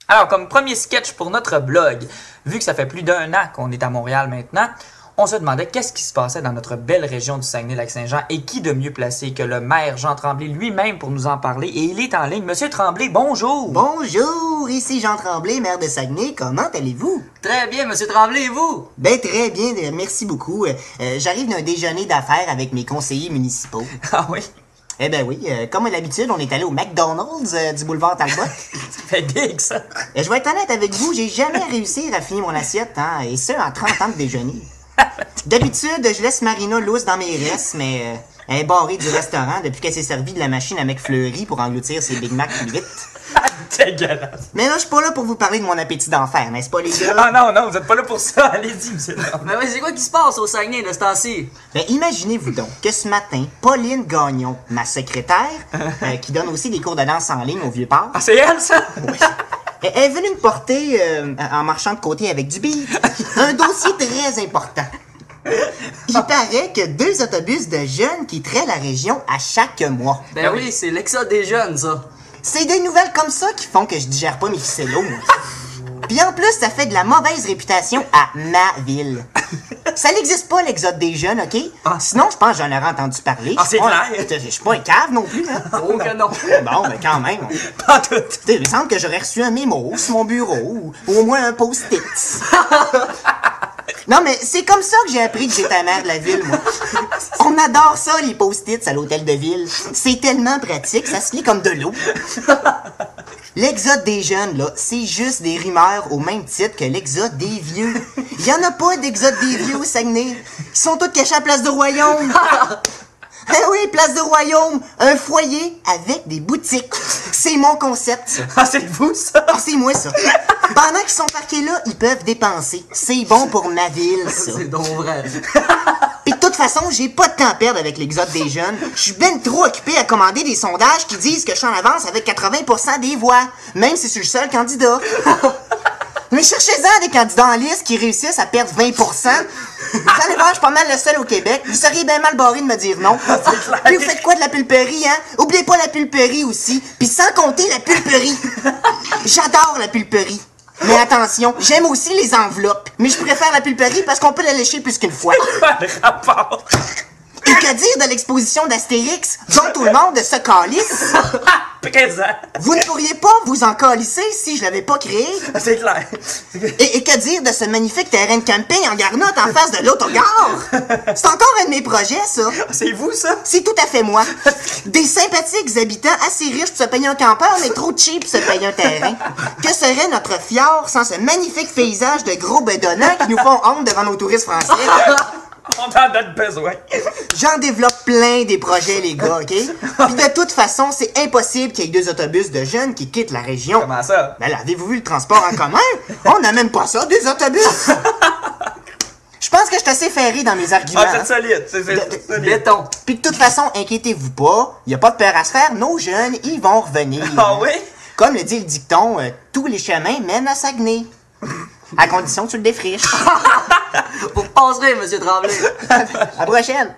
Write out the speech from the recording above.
Alors, comme premier sketch pour notre blog, vu que ça fait plus d'1 an qu'on est à Montréal maintenant, on se demandait qu'est-ce qui se passait dans notre belle région du Saguenay-Lac-Saint-Jean et qui de mieux placé que le maire Jean Tremblay lui-même pour nous en parler. Et il est en ligne. Monsieur Tremblay, bonjour! Bonjour, ici Jean Tremblay, maire de Saguenay. Comment allez-vous? Très bien, Monsieur Tremblay, et vous? Ben très bien, merci beaucoup. J'arrive d'un déjeuner d'affaires avec mes conseillers municipaux. Ah oui? Eh ben oui, comme à l'habitude, on est allé au McDonald's du boulevard Talbot. Ça fait big, ça! Je vais être honnête avec vous, j'ai jamais réussi à finir mon assiette, hein, et ce, en 30 ans de déjeuner. D'habitude, je laisse Marina lousse dans mes restes, mais elle est barrée du restaurant depuis qu'elle s'est servie de la machine à McFlurry pour engloutir ses Big Mac plus vite. Dégueulasse! Mais là, je suis pas là pour vous parler de mon appétit d'enfer, n'est-ce pas, les gars? Ah non, non, vous êtes pas là pour ça. Allez-y, monsieur Tremblay. Mais oui, c'est quoi qui se passe au Saguenay de ce temps-ci? Ben, imaginez-vous donc que ce matin, Pauline Gagnon, ma secrétaire, qui donne aussi des cours de danse en ligne au Vieux-Port, Ah, c'est elle, ça? elle est venue me porter, en marchant de côté avec du beat, un dossier très important. Il paraît que 2 autobus de jeunes quitteraient la région à chaque mois. Ben oui, c'est l'exode des jeunes, ça. C'est des nouvelles comme ça qui font que je digère pas mes ficellos, moi. Puis en plus, ça fait de la mauvaise réputation à ma ville. Ça n'existe pas, l'exode des jeunes, OK? Sinon, je pense que j'en aurais entendu parler. Ah, c'est clair. Je suis pas un cave non plus, hein? Oh que non. Bon, mais quand même. Pas tout. Il me semble que j'aurais reçu un mémo sur mon bureau, ou au moins un post-it. Non, mais c'est comme ça que j'ai appris que j'étais maire de la ville, moi. On adore ça, les post-its à l'hôtel de ville. C'est tellement pratique, ça se lit comme de l'eau. L'exode des jeunes, là, c'est juste des rumeurs au même titre que l'exode des vieux. Il y en a pas d'exode des vieux au Saguenay. Ils sont tous cachés à Place de Royaume. Eh oui, Place de Royaume, un foyer avec des boutiques. C'est mon concept, ça. Ah, c'est vous, ça? Ah, c'est moi, ça. Pendant qu'ils sont parqués là, ils peuvent dépenser. C'est bon pour ma ville, ça. C'est donc vrai. Puis de toute façon, j'ai pas de temps à perdre avec l'exode des jeunes. Je suis ben trop occupé à commander des sondages qui disent que je suis en avance avec 80% des voix, même si je suis le seul candidat. Mais cherchez-en des candidats en liste qui réussissent à perdre 20%. Vous allez voir, je suis pas mal le seul au Québec. Vous seriez bien mal barré de me dire non. Puis vous faites quoi de la pulperie, hein? Oubliez pas la pulperie aussi. Puis sans compter la pulperie. J'adore la pulperie. Mais attention, j'aime aussi les enveloppes. Mais je préfère la pulperie parce qu'on peut la lécher plus qu'une fois. Pas de rapport. Et que dire de l'exposition d'Astérix, dont tout le monde se calisse? Présent. Vous ne pourriez pas vous en calisser si je l'avais pas créé. Ah, c'est clair. Et que dire de ce magnifique terrain de camping en garnotte en face de l'autogare? C'est encore un de mes projets, ça. C'est vous, ça? C'est tout à fait moi. Des sympathiques habitants assez riches pour se payer un campeur, mais trop cheap pour se payer un terrain. Que serait notre fjord sans ce magnifique paysage de gros bedonnants qui nous font honte devant nos touristes français? On en a besoin. J'en développe plein des projets, les gars, OK? Puis de toute façon, c'est impossible qu'il y ait 2 autobus de jeunes qui quittent la région. Comment ça? Ben là, avez-vous vu le transport en commun? On n'a même pas ça, 2 autobus! Je pense que je suis assez ferré dans mes arguments. Ah, c'est solide. C'est solide. Béton. Puis de toute façon, inquiétez-vous pas, il n'y a pas de peur à se faire, nos jeunes, ils vont revenir. Ah oui? Comme le dit le dicton, tous les chemins mènent à Saguenay. À condition que tu le défriches. Vous passerez, Monsieur Tremblay. À la prochaine!